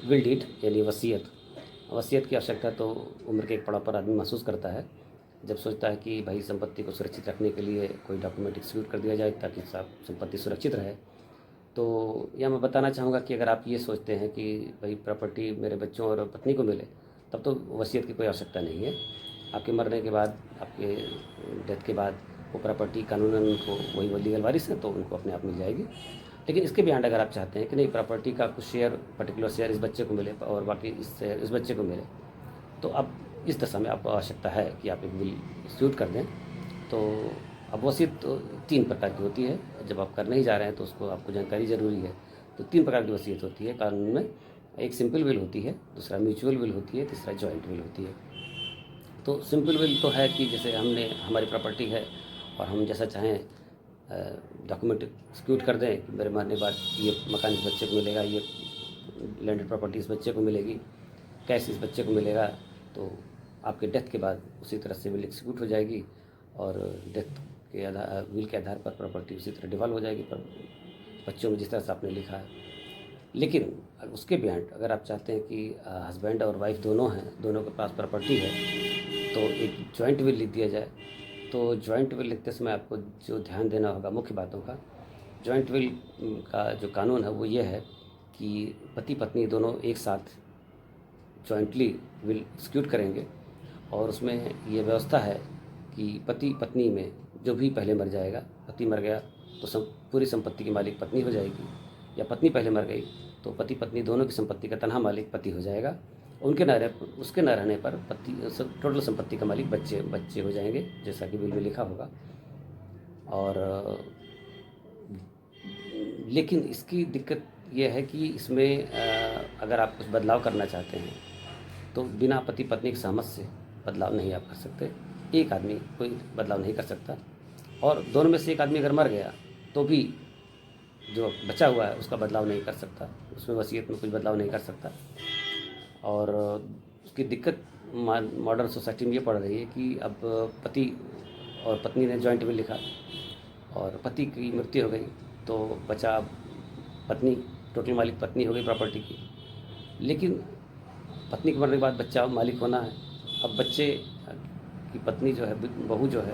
Will deed यानी वसीयत। वसीयत की आवश्यकता तो उम्र के एक पड़ाव पर आदमी महसूस करता है, जब सोचता है कि भाई संपत्ति को सुरक्षित रखने के लिए कोई डॉक्यूमेंट एक्सिक्यूट कर दिया जाए ताकि संपत्ति सुरक्षित रहे। तो यह मैं बताना चाहूँगा कि अगर आप ये सोचते हैं कि भाई प्रॉपर्टी मेरे बच्चों और पत्नी को मिले, तब तो वसीयत की कोई आवश्यकता नहीं है। आपके मरने के बाद, आपके डेथ के बाद वो प्रॉपर्टी कानूनन उनको, वही लीगल वारिस हैं तो उनको अपने आप मिल जाएगी। लेकिन इसके बियॉन्ड अगर आप चाहते हैं कि नहीं, प्रॉपर्टी का कुछ शेयर, पर्टिकुलर शेयर इस बच्चे को मिले और बाकी इस शेयर इस बच्चे को मिले, तो अब इस दशा में आपको आवश्यकता है कि आप एक विल एक्सिक्यूट कर दें। तो अब वसीयत तो 3 प्रकार की होती है। जब आप करने ही जा रहे हैं तो उसको आपको जानकारी ज़रूरी है। तो 3 प्रकार की वसीयत होती है कानून में। एक सिंपल विल होती है, दूसरा म्यूचुअल विल होती है, तीसरा जॉइंट विल होती है। तो सिंपल विल तो है कि जैसे हमारी प्रॉपर्टी है और हम जैसा चाहें डॉक्यूमेंट एक्सिक्यूट कर दें कि मेरे मरने बाद ये मकान इस बच्चे को मिलेगा, ये लैंडेड प्रॉपर्टी इस बच्चे को मिलेगी, कैश इस बच्चे को मिलेगा। तो आपके डेथ के बाद उसी तरह से विल एक्सिक्यूट हो जाएगी और डेथ के आधार विल के आधार पर प्रॉपर्टी उसी तरह डिवॉल्व हो जाएगी पर बच्चों में जिस तरह से आपने लिखा है। लेकिन उसके बियॉन्ड अगर आप चाहते हैं कि हस्बैंड और वाइफ दोनों हैं, दोनों के पास प्रॉपर्टी है, तो एक जॉइंट विल लिख दिया जाए। तो जॉइंट विल लिखते समय आपको जो ध्यान देना होगा मुख्य बातों का, जॉइंट विल का जो कानून है वो ये है कि पति पत्नी दोनों एक साथ जॉइंटली विल एक्सिक्यूट करेंगे और उसमें ये व्यवस्था है कि पति पत्नी में जो भी पहले मर जाएगा, पति मर गया तो पूरी संपत्ति की मालिक पत्नी हो जाएगी, या पत्नी पहले मर गई तो पति पत्नी दोनों की संपत्ति का तनहा मालिक पति हो जाएगा। उसके न रहने पर टोटल संपत्ति का मालिक बच्चे हो जाएंगे, जैसा कि विल में लिखा होगा। और लेकिन इसकी दिक्कत यह है कि इसमें अगर आप कुछ बदलाव करना चाहते हैं तो बिना पति पत्नी की सहमत से बदलाव नहीं आप कर सकते। एक आदमी कोई बदलाव नहीं कर सकता और दोनों में से एक आदमी अगर मर गया तो भी जो बचा हुआ है उसका बदलाव नहीं कर सकता, उसमें वसीयत में कुछ बदलाव नहीं कर सकता। और उसकी दिक्कत मॉडर्न सोसाइटी में ये पड़ रही है कि अब पति और पत्नी ने जॉइंट विल लिखा और पति की मृत्यु हो गई तो बचा पत्नी, टोटल मालिक पत्नी हो गई प्रॉपर्टी की। लेकिन पत्नी के मरने के बाद बच्चा मालिक होना है। अब बच्चे की पत्नी जो है, बहू जो है,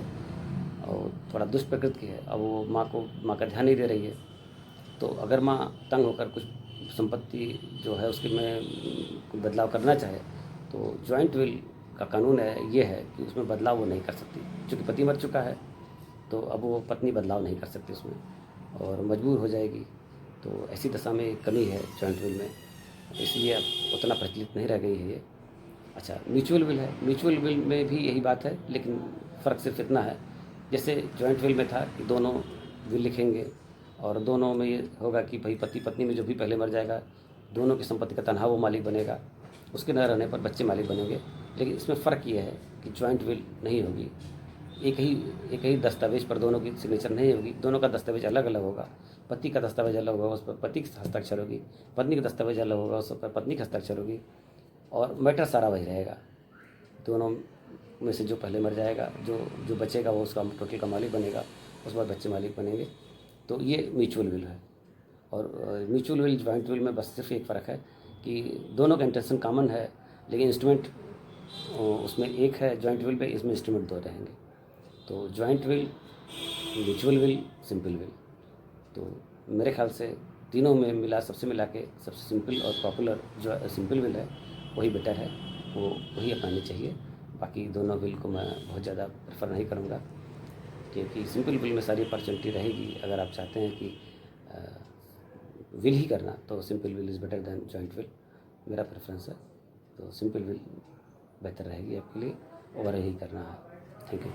और थोड़ा दुष्ट प्रकृति की है, अब वो माँ का ध्यान नहीं दे रही है। तो अगर माँ तंग होकर कुछ संपत्ति जो है उसके में बदलाव करना चाहे तो जॉइंट विल का कानून है ये है कि उसमें बदलाव वो नहीं कर सकती, क्योंकि पति मर चुका है तो अब वो पत्नी बदलाव नहीं कर सकती उसमें और मजबूर हो जाएगी। तो ऐसी दशा में कमी है जॉइंट विल में, इसलिए अब उतना प्रचलित नहीं रह गई है ये। अच्छा, म्यूचुअल विल है। म्यूचुअल विल में भी यही बात है, लेकिन फ़र्क सिर्फ इतना है, जैसे जॉइंट विल में था कि दोनों विल लिखेंगे और दोनों में ये होगा कि भाई पति पत्नी में जो भी पहले मर जाएगा दोनों की संपत्ति का तनहा वो मालिक बनेगा, उसके न रहने पर बच्चे मालिक बनेंगे। लेकिन इसमें फ़र्क ये है कि जॉइंट विल नहीं होगी, एक ही दस्तावेज़ पर दोनों की सिग्नेचर नहीं होगी, दोनों का दस्तावेज़ अलग अलग होगा। पति का दस्तावेज अलग होगा, उस पर पति की हस्ताक्षर होगी, पत्नी का दस्तावेज अलग होगा, उस पर पत्नी की हस्ताक्षर होगी और मैटर सारा वही रहेगा। दोनों में से जो पहले मर जाएगा, जो बचेगा वो उसका टोटल का मालिक बनेगा, उसके बाद बच्चे मालिक बनेंगे। तो ये म्यूचुअल विल है। और म्यूचुअल विल जॉइंट विल में बस सिर्फ एक फ़र्क है कि दोनों का इंटेंशन कॉमन है, लेकिन इंस्ट्रूमेंट उसमें एक है जॉइंट विल पे, इसमें इंस्ट्रूमेंट 2 रहेंगे। तो joint will, mutual will, simple will. तो मेरे ख्याल से तीनों में सबसे मिला के सबसे सिंपल और पॉपुलर जो सिंपल विल है वही बेटर है, वो वही अपनानी चाहिए। बाकी दोनों विल को मैं बहुत ज़्यादा प्रेफर नहीं करूँगा, क्योंकि सिंपल विल में सारी अपॉर्चुनिटी रहेगी। अगर आप चाहते हैं कि विल ही करना तो simple will is better than joint will, मेरा प्रेफरेंस है। तो सिंपल विल बेहतर रहेगी आपके लिए और यही करना है। Thank you.